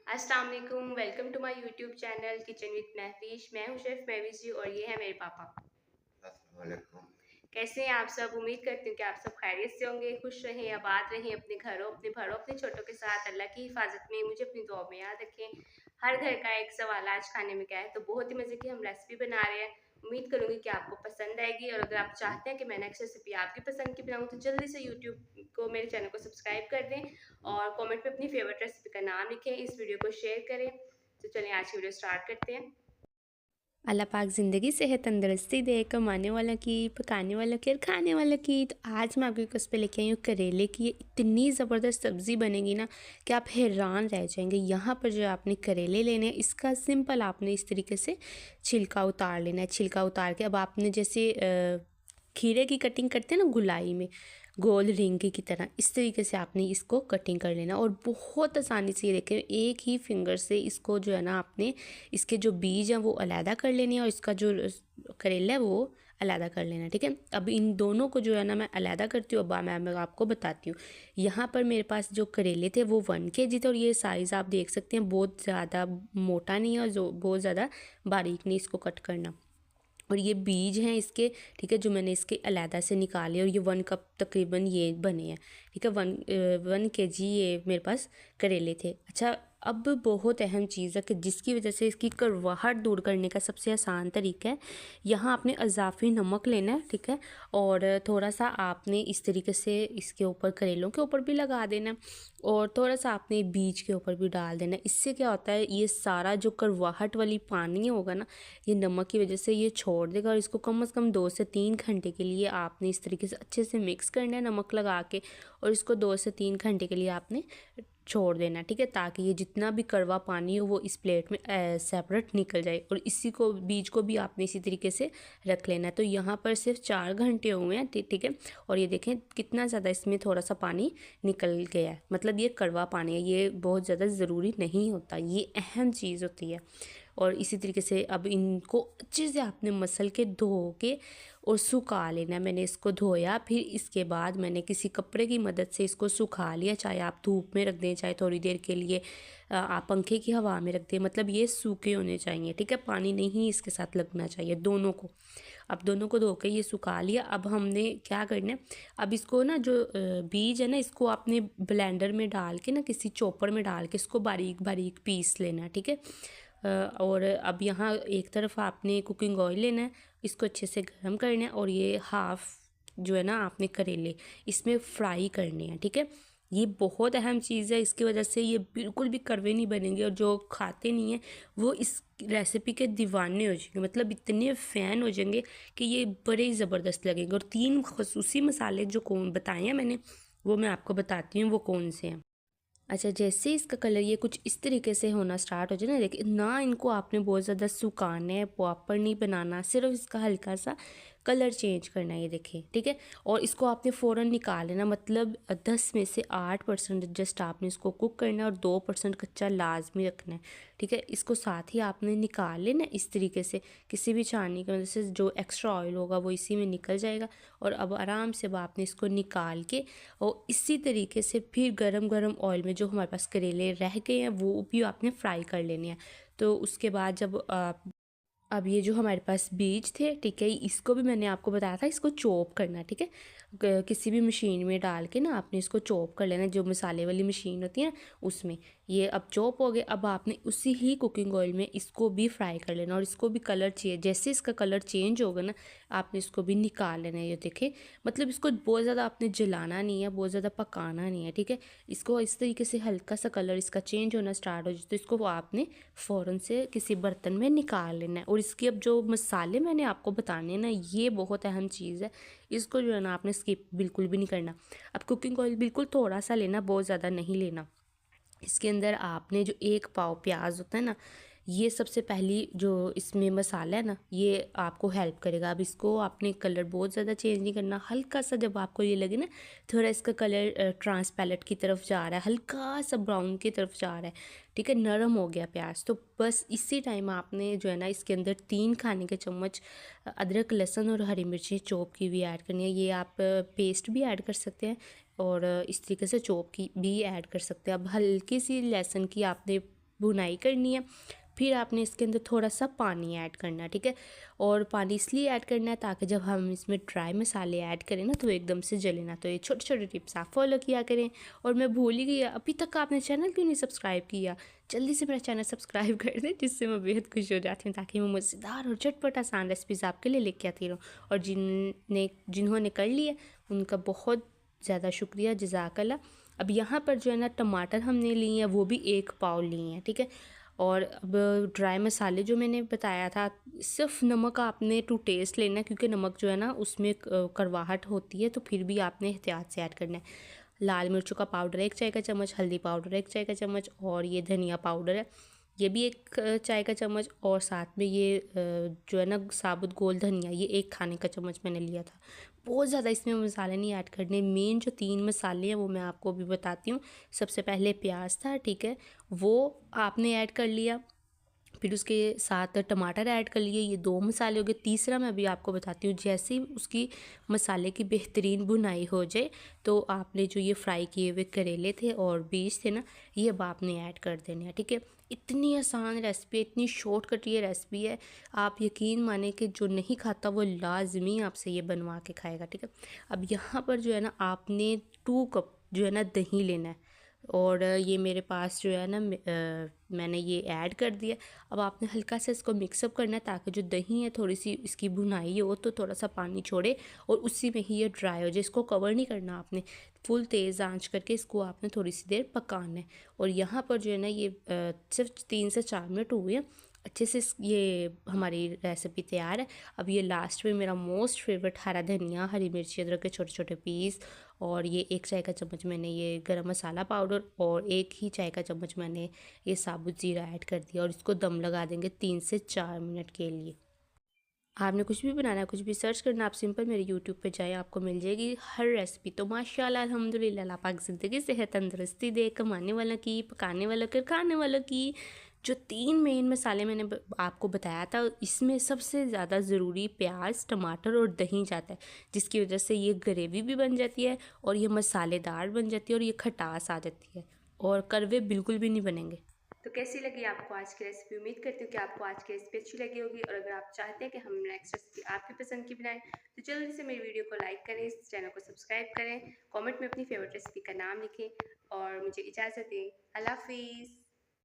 अस्सलाम वालेकुम, welcome to my YouTube channel kitchen with Mahfish. मैं हूं शेफ़ महविश जी और ये है मेरे पापा। अस्सलाम वालेकुम। कैसे हैं आप सब? उम्मीद करती हूँ कि आप सब खैरियत से होंगे, खुश रहें, आबाद रहें अपने घरों, अपने बड़ों, अपने छोटों के साथ। अल्लाह की हिफाज़त में मुझे अपनी दुआओं में याद रखें। हर घर का एक सवाल आज खाने में क्या है, तो बहुत ही मज़े की हम रेसिपी बना रहे हैं। उम्मीद करूँगी कि आपको पसंद आएगी और अगर आप चाहते हैं कि मैं नेक्स्ट रेसिपी आपकी पसंद की बनाऊँ तो जल्दी से यूट्यूब को मेरे चैनल को सब्सक्राइब कर दें और कमेंट में अपनी फेवरेट रेसिपी का नाम लिखें, इस वीडियो को शेयर करें। तो चलिए आज की वीडियो स्टार्ट करते हैं। अल्लाह पाक ज़िंदगी सेहत तंदरुस्ती दे, कमाने वालों की, पकाने वालों की और खाने वालों की। तो आज मैं आपके उस पे लेके आई हूँ करेले की। ये इतनी ज़बरदस्त सब्ज़ी बनेगी ना कि आप हैरान रह जाएंगे। यहाँ पर जो आपने करेले लेने हैं, इसका सिंपल आपने इस तरीके से छिलका उतार लेना है। छिलका उतार के अब आपने जैसे खीरे की कटिंग करते हैं ना गुलाई में, गोल रिंग की तरह, इस तरीके से आपने इसको कटिंग कर लेना और बहुत आसानी से ये देखें एक ही फिंगर से इसको जो है ना आपने इसके जो बीज हैं वो अलहदा कर लेने हैं और इसका जो करेला है वो अलहदा कर लेना है। ठीक है, अब इन दोनों को जो है ना मैं अलहदा करती हूँ। अब मैं आपको बताती हूँ। यहाँ पर मेरे पास जो करेले थे वो 1 kg थे और ये साइज़ आप देख सकते हैं, बहुत ज़्यादा मोटा नहीं है और जो बहुत ज़्यादा बारीक नहीं इसको कट करना। और ये बीज हैं इसके, ठीक है, जो मैंने इसके अलहदा से निकाले और ये 1 कप तकरीबन ये बने हैं। ठीक है, 1 kg ये मेरे पास करेले थे। अच्छा, अब बहुत अहम चीज़ है कि जिसकी वजह से इसकी कड़वाहट दूर करने का सबसे आसान तरीका है, यहाँ आपने अज़ाफ़ी नमक लेना है। ठीक है, और थोड़ा सा आपने इस तरीके से इसके ऊपर करेलों के ऊपर भी लगा देना है और थोड़ा सा आपने बीज के ऊपर भी डाल देना है। इससे क्या होता है, ये सारा जो कड़वाहट वाली पानी होगा ना, ये नमक की वजह से ये छोड़ देगा और इसको कम से कम 2 से 3 घंटे के लिए आपने इस तरीके से अच्छे से मिक्स करना है नमक लगा के और इसको 2 से 3 घंटे के लिए आपने छोड़ देना। ठीक है, ताकि ये जितना भी कड़वा पानी हो वो इस प्लेट में सेपरेट निकल जाए और इसी को बीज को भी आपने इसी तरीके से रख लेना है। तो यहाँ पर सिर्फ 4 घंटे हुए हैं। ठीक है, और ये देखें कितना ज़्यादा इसमें थोड़ा सा पानी निकल गया है, मतलब ये कड़वा पानी है, ये बहुत ज़्यादा ज़रूरी नहीं होता, ये अहम चीज़ होती है। और इसी तरीके से अब इनको अच्छे से आपने मसल के धो के और सुखा लेना है। मैंने इसको धोया, फिर इसके बाद मैंने किसी कपड़े की मदद से इसको सुखा लिया। चाहे आप धूप में रख दें, चाहे थोड़ी देर के लिए आप पंखे की हवा में रख दें, मतलब ये सूखे होने चाहिए। ठीक है, पानी नहीं इसके साथ लगना चाहिए दोनों को। अब दोनों को धो के ये सुखा लिया। अब हमने क्या करना है, अब इसको ना जो बीज है ना, इसको आपने ब्लेंडर में डाल के ना, किसी चॉपर में डाल के इसको बारीक बारीक पीस लेना है। ठीक है, और अब यहाँ एक तरफ आपने कुकिंग ऑयल लेना है, इसको अच्छे से गर्म करना है और ये हाफ़ जो है ना आपने करेले इसमें फ्राई करने हैं। ठीक है, ये बहुत अहम चीज़ है, इसकी वजह से ये बिल्कुल भी कड़वे नहीं बनेंगे और जो खाते नहीं हैं वो इस रेसिपी के दीवाने हो जाएंगे, मतलब इतने फ़ैन हो जाएंगे कि ये बड़े ही ज़बरदस्त लगेंगे। और 3 खसूसी मसाले जो कौन बताए हैं मैंने, वो मैं आपको बताती हूँ वो कौन से हैं। अच्छा, जैसे इसका कलर ये कुछ इस तरीके से होना स्टार्ट हो जाए ना, देखिए ना, इनको आपने बहुत ज़्यादा सुखाना है, प्रॉपर नहीं बनाना, सिर्फ इसका हल्का सा कलर चेंज करना है, ये देखिए। ठीक है, और इसको आपने फ़ौरन निकाल लेना, मतलब 10 में से 8% जस्ट आपने इसको कुक करना है और 2% कच्चा लाजमी रखना है। ठीक है, इसको साथ ही आपने निकाल लेना इस तरीके से, किसी भी छाननी की वजह से जो एक्स्ट्रा ऑयल होगा वो इसी में निकल जाएगा। और अब आराम से अब आपने इसको निकाल के और इसी तरीके से फिर गरम गरम ऑयल में जो हमारे पास करेले रह गए हैं वो भी आपने फ्राई कर लेने हैं। तो उसके बाद जब अब ये जो हमारे पास बीज थे, ठीक है, इसको भी मैंने आपको बताया था इसको चॉप करना। ठीक है, किसी भी मशीन में डाल के ना आपने इसको चॉप कर लेना, जो मसाले वाली मशीन होती है उसमें। ये अब चॉप हो गए, अब आपने उसी ही कुकिंग ऑयल में इसको भी फ्राई कर लेना और इसको भी कलर चेंज, जैसे इसका कलर चेंज होगा ना आपने इसको भी निकाल लेना है। ये देखें, मतलब इसको बहुत ज़्यादा आपने जलाना नहीं है, बहुत ज़्यादा पकाना नहीं है। ठीक है, इसको इस तरीके से हल्का सा कलर इसका चेंज होना स्टार्ट हो जाए तो इसको आपने फ़ौरन से किसी बर्तन में निकाल लेना है। और इसके अब जो मसाले मैंने आपको बताने हैं ना, ये बहुत अहम चीज़ है, इसको जो है ना आपने स्किप बिल्कुल भी नहीं करना। अब कुकिंग ऑयल बिल्कुल थोड़ा सा लेना, बहुत ज़्यादा नहीं लेना। इसके अंदर आपने जो 1 पाव प्याज होता है ना, ये सबसे पहली जो इसमें मसाला है ना, ये आपको हेल्प करेगा। अब इसको आपने कलर बहुत ज़्यादा चेंज नहीं करना, हल्का सा जब आपको ये लगे ना थोड़ा इसका कलर ट्रांसपैरेंट की तरफ जा रहा है, हल्का सा ब्राउन की तरफ जा रहा है, ठीक है, नरम हो गया प्याज, तो बस इसी टाइम आपने जो है ना इसके अंदर 3 खाने के चम्मच अदरक लहसुन और हरी मिर्ची चॉप की भी ऐड करनी है। ये आप पेस्ट भी ऐड कर सकते हैं और इस तरीके से चॉप की भी ऐड कर सकते हैं। अब हल्की सी लहसुन की आपने भुनाई करनी है। फिर आपने इसके अंदर थोड़ा सा पानी ऐड करना है, ठीक है। और पानी इसलिए ऐड करना है ताकि जब हम इसमें ड्राई मसाले ऐड करें ना तो एकदम से जले ना। तो ये छोटे छोटे टिप्स आप फॉलो किया करें। और मैं भूल ही गई, अभी तक आपने चैनल क्यों नहीं सब्सक्राइब किया? जल्दी से मेरा चैनल सब्सक्राइब कर दें, जिससे मैं बेहद खुश हो जाती हूँ, ताकि मैं मज़ेदार और झटपट आसान रेसिपीज़ आपके लिए लेके आती रहूँ। और जिन्होंने कर लिया उनका बहुत ज़्यादा शुक्रिया, जज़ाकल्लाह। अब यहाँ पर जो है ना टमाटर हमने लिए हैं, वो भी 1 पाव लिए हैं, ठीक है। और अब ड्राई मसाले जो मैंने बताया था, सिर्फ नमक आपने टू टेस्ट लेना है, क्योंकि नमक जो है ना उसमें कड़वाहट होती है, तो फिर भी आपने एहतियात से ऐड करना है। लाल मिर्चों का पाउडर 1 चाय का चम्मच, हल्दी पाउडर 1 चाय का चम्मच, और ये धनिया पाउडर है, ये भी 1 चाय का चम्मच। और साथ में ये जो है ना साबुत गोल धनिया, ये 1 खाने का चम्मच मैंने लिया था। बहुत ज़्यादा इसमें मसाले नहीं ऐड करने। मेन जो 3 मसाले हैं वो मैं आपको अभी बताती हूँ। सबसे पहले प्याज था, ठीक है, वो आपने ऐड कर लिया। फिर उसके साथ टमाटर ऐड कर लिए, ये 2 मसाले हो गए। तीसरा मैं अभी आपको बताती हूँ, जैसे ही उसकी मसाले की बेहतरीन भुनाई हो जाए तो आपने जो ये फ्राई किए हुए करेले थे और बीज थे ना, ये अब आपने ऐड कर देने हैं, ठीक है। इतनी आसान रेसिपी है, इतनी शॉर्टकट ये रेसिपी है, आप यकीन माने कि जो नहीं खाता वो लाजमी आपसे ये बनवा के खाएगा, ठीक है। अब यहाँ पर जो है ना आपने 2 कप जो है ना दही लेना है, और ये मेरे पास जो है ना मैंने ये ऐड कर दिया। अब आपने हल्का सा इसको मिक्सअप करना है, ताकि जो दही है थोड़ी सी इसकी भुनाई हो तो थोड़ा सा पानी छोड़े और उसी में ही ये ड्राई हो जाए। इसको कवर नहीं करना आपने, फुल तेज़ आंच करके इसको आपने थोड़ी सी देर पकाना है। और यहाँ पर जो है ना ये सिर्फ 3 से 4 मिनट हुए हैं, अच्छे से ये हमारी रेसिपी तैयार है। अब ये लास्ट में मेरा मोस्ट फेवरेट हरा धनिया, हरी मिर्ची, अदरक के छोटे छोटे पीस, और ये 1 चाय का चम्मच मैंने ये गरम मसाला पाउडर, और 1 ही चाय का चम्मच मैंने ये साबुत ज़ीरा ऐड कर दिया। और इसको दम लगा देंगे 3 से 4 मिनट के लिए। आपने कुछ भी बनाना है, कुछ भी सर्च करना, आप सिंपल मेरे यूट्यूब पे जाएँ, आपको मिल जाएगी हर रेसिपी। तो माशाल्लाह अल्हम्दुलिल्लाह, अल्लाह पाक ज़िंदगी सेहत तंदुरुस्ती दे, कमाने वालों की, पकाने वालों की, खाने वालों की। जो 3 मेन मसाले मैंने आपको बताया था, इसमें सबसे ज़्यादा ज़रूरी प्याज, टमाटर और दही जाता है, जिसकी वजह से ये ग्रेवी भी बन जाती है और ये मसालेदार बन जाती है और ये खटास आ जाती है, और कड़वे बिल्कुल भी नहीं बनेंगे। तो कैसी लगी आपको आज की रेसिपी? उम्मीद करती हूँ कि आपको आज की रेसिपी अच्छी लगी होगी। और अगर आप चाहते हैं कि हम नेक्स्ट रेसिपी आपकी पसंद की बनाएं, तो जल्दी से मेरी वीडियो को लाइक करें, इस चैनल को सब्सक्राइब करें, कमेंट में अपनी फेवरेट रेसिपी का नाम लिखें और मुझे इजाज़त दें। अल्लाह हाफिज़।